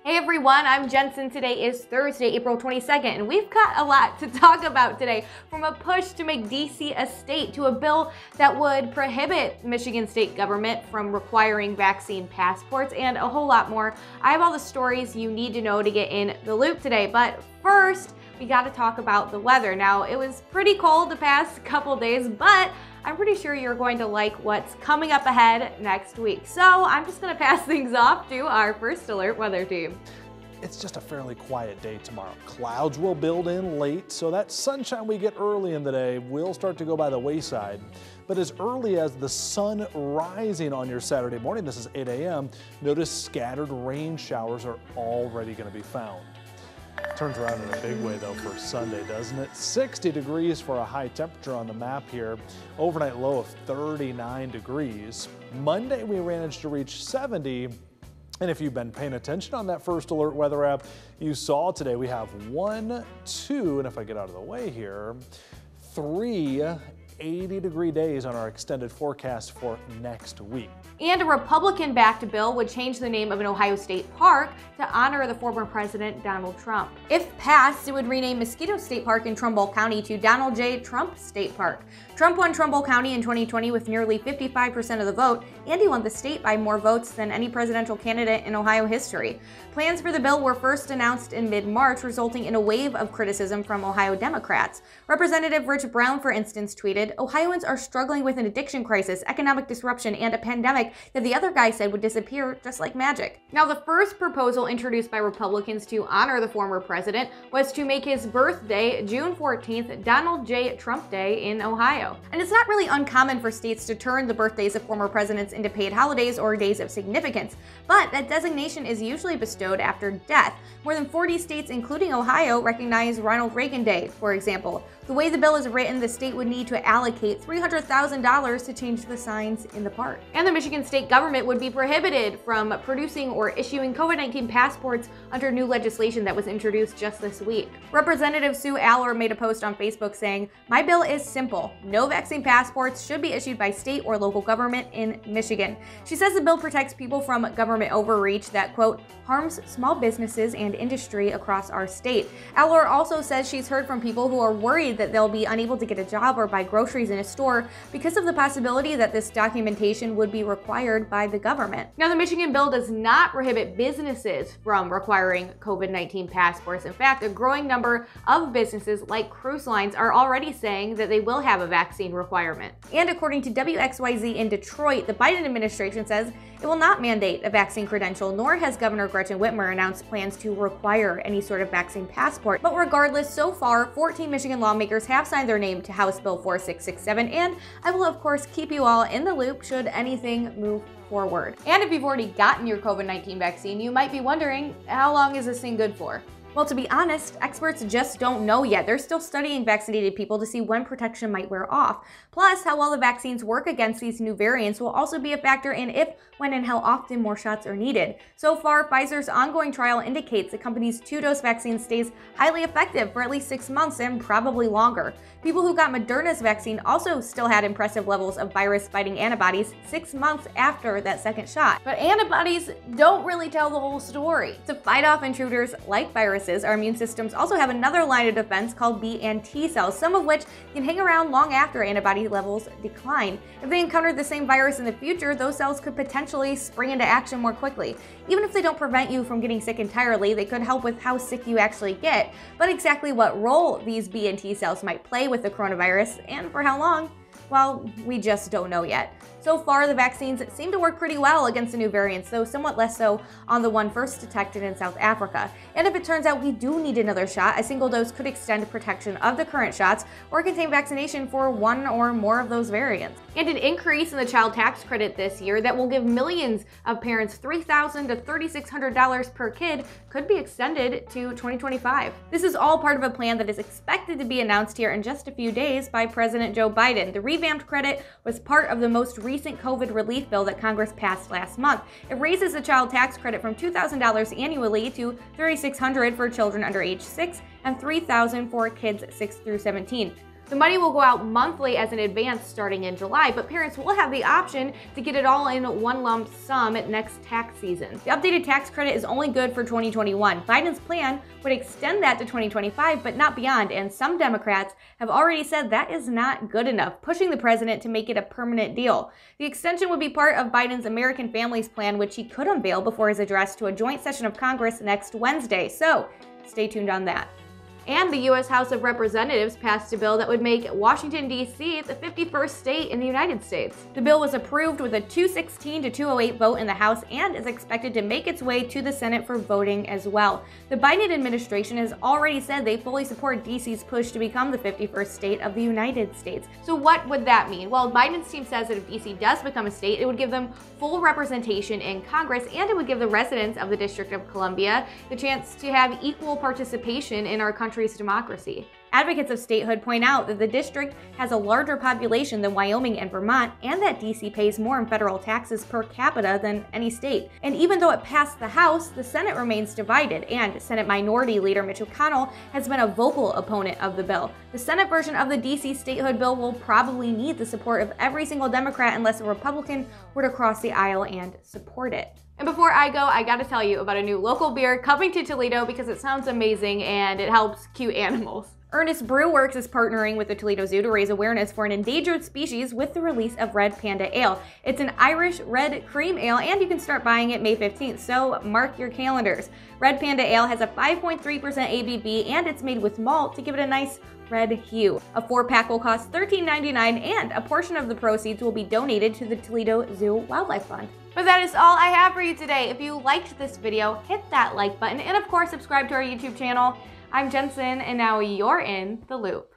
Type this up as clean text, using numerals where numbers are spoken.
Hey everyone, I'm Jensen. Today is Thursday, April 22nd, and we've got a lot to talk about today. From a push to make DC a state to a bill that would prohibit Michigan state government from requiring vaccine passports and a whole lot more. I have all the stories you need to know to get in the loop today, but first, we got to talk about the weather. Now, it was pretty cold the past couple days, but I'm pretty sure you're going to like what's coming up ahead next week. So I'm just gonna pass things off to our first alert weather team. It's just a fairly quiet day tomorrow. Clouds will build in late, so that sunshine we get early in the day will start to go by the wayside. But as early as the sun rising on your Saturday morning, this is 8 a.m., notice scattered rain showers are already gonna be found. Turns around in a big way though for Sunday, doesn't it? 60 degrees for a high temperature on the map here. Overnight low of 39 degrees. Monday we managed to reach 70. And if you've been paying attention on that first alert weather app, you saw today we have 1, 2, and if I get out of the way here, 3 80-degree days on our extended forecast for next week. And a Republican-backed bill would change the name of an Ohio state park to honor the former president Donald Trump. If passed, it would rename Mosquito State Park in Trumbull County to Donald J. Trump State Park. Trump won Trumbull County in 2020 with nearly 55% of the vote, and he won the state by more votes than any presidential candidate in Ohio history. Plans for the bill were first announced in mid-March, resulting in a wave of criticism from Ohio Democrats. Representative Rich Brown, for instance, tweeted, "Ohioans are struggling with an addiction crisis, economic disruption, and a pandemic that the other guy said would disappear just like magic." Now, the first proposal introduced by Republicans to honor the former president was to make his birthday, June 14th, Donald J. Trump Day in Ohio. And it's not really uncommon for states to turn the birthdays of former presidents into paid holidays or days of significance, but that designation is usually bestowed after death. More than 40 states, including Ohio, recognize Ronald Reagan Day, for example. The way the bill is written, the state would need to allocate $300,000 to change the signs in the park. And the Michigan state government would be prohibited from producing or issuing COVID-19 passports under new legislation that was introduced just this week. Representative Sue Aller made a post on Facebook saying, "My bill is simple. No vaccine passports should be issued by state or local government in Michigan." She says the bill protects people from government overreach that, quote, harms small businesses and industry across our state. Aller also says she's heard from people who are worried that they'll be unable to get a job or buy groceries in a store because of the possibility that this documentation would be required by the government. Now, the Michigan bill does not prohibit businesses from requiring COVID-19 passports. In fact, a growing number of businesses like cruise lines are already saying that they will have a vaccine requirement. And according to WXYZ in Detroit, the Biden administration says it will not mandate a vaccine credential, nor has Governor Gretchen Whitmer announced plans to require any sort of vaccine passport. But regardless, so far, 14 Michigan lawmakers have signed their name to House Bill 4667, and I will of course keep you all in the loop should anything move forward. And if you've already gotten your COVID-19 vaccine, you might be wondering, how long is this thing good for? Well, to be honest, experts just don't know yet. They're still studying vaccinated people to see when protection might wear off. Plus, how well the vaccines work against these new variants will also be a factor in if, when, and how often more shots are needed. So far, Pfizer's ongoing trial indicates the company's 2-dose vaccine stays highly effective for at least 6 months and probably longer. People who got Moderna's vaccine also still had impressive levels of virus-fighting antibodies 6 months after that second shot. But antibodies don't really tell the whole story. To fight off intruders like viruses, our immune systems also have another line of defense called B and T cells, some of which can hang around long after antibody levels decline. If they encounter the same virus in the future, those cells could potentially spring into action more quickly. Even if they don't prevent you from getting sick entirely, they could help with how sick you actually get. But exactly what role these B and T cells might play with the coronavirus, and for how long, well, we just don't know yet. So far, the vaccines seem to work pretty well against the new variants, though somewhat less so on the one first detected in South Africa. And if it turns out we do need another shot, a single dose could extend protection of the current shots or contain vaccination for one or more of those variants. And an increase in the child tax credit this year that will give millions of parents $3,000 to $3,600 per kid could be extended to 2025. This is all part of a plan that is expected to be announced here in just a few days by President Joe Biden. The revamped credit was part of the most recent COVID relief bill that Congress passed last month. It raises the child tax credit from $2,000 annually to $3,600 for children under age 6 and $3,000 for kids 6 through 17. The money will go out monthly as an advance starting in July, but parents will have the option to get it all in one lump sum next tax season. The updated tax credit is only good for 2021. Biden's plan would extend that to 2025, but not beyond, and some Democrats have already said that is not good enough, pushing the president to make it a permanent deal. The extension would be part of Biden's American Families Plan, which he could unveil before his address to a joint session of Congress next Wednesday, so stay tuned on that. And the U.S. House of Representatives passed a bill that would make Washington, D.C. the 51st state in the United States. The bill was approved with a 216 to 208 vote in the House and is expected to make its way to the Senate for voting as well. The Biden administration has already said they fully support D.C.'s push to become the 51st state of the United States. So what would that mean? Well, Biden's team says that if D.C. does become a state, it would give them full representation in Congress, and it would give the residents of the District of Columbia the chance to have equal participation in our country's democracy. Advocates of statehood point out that the district has a larger population than Wyoming and Vermont, and that D.C. pays more in federal taxes per capita than any state. And even though it passed the House, the Senate remains divided, and Senate Minority Leader Mitch McConnell has been a vocal opponent of the bill. The Senate version of the D.C. statehood bill will probably need the support of every single Democrat unless a Republican were to cross the aisle and support it. And before I go, I gotta tell you about a new local beer coming to Toledo because it sounds amazing and it helps cute animals. Ernest Brew Works is partnering with the Toledo Zoo to raise awareness for an endangered species with the release of Red Panda Ale. It's an Irish red cream ale, and you can start buying it May 15th, so mark your calendars. Red Panda Ale has a 5.3% ABV, and it's made with malt to give it a nice red hue. A 4-pack will cost $13.99, and a portion of the proceeds will be donated to the Toledo Zoo Wildlife Fund. But that is all I have for you today. If you liked this video, hit that like button, and of course subscribe to our YouTube channel. I'm Jensen, and now you're in the loop.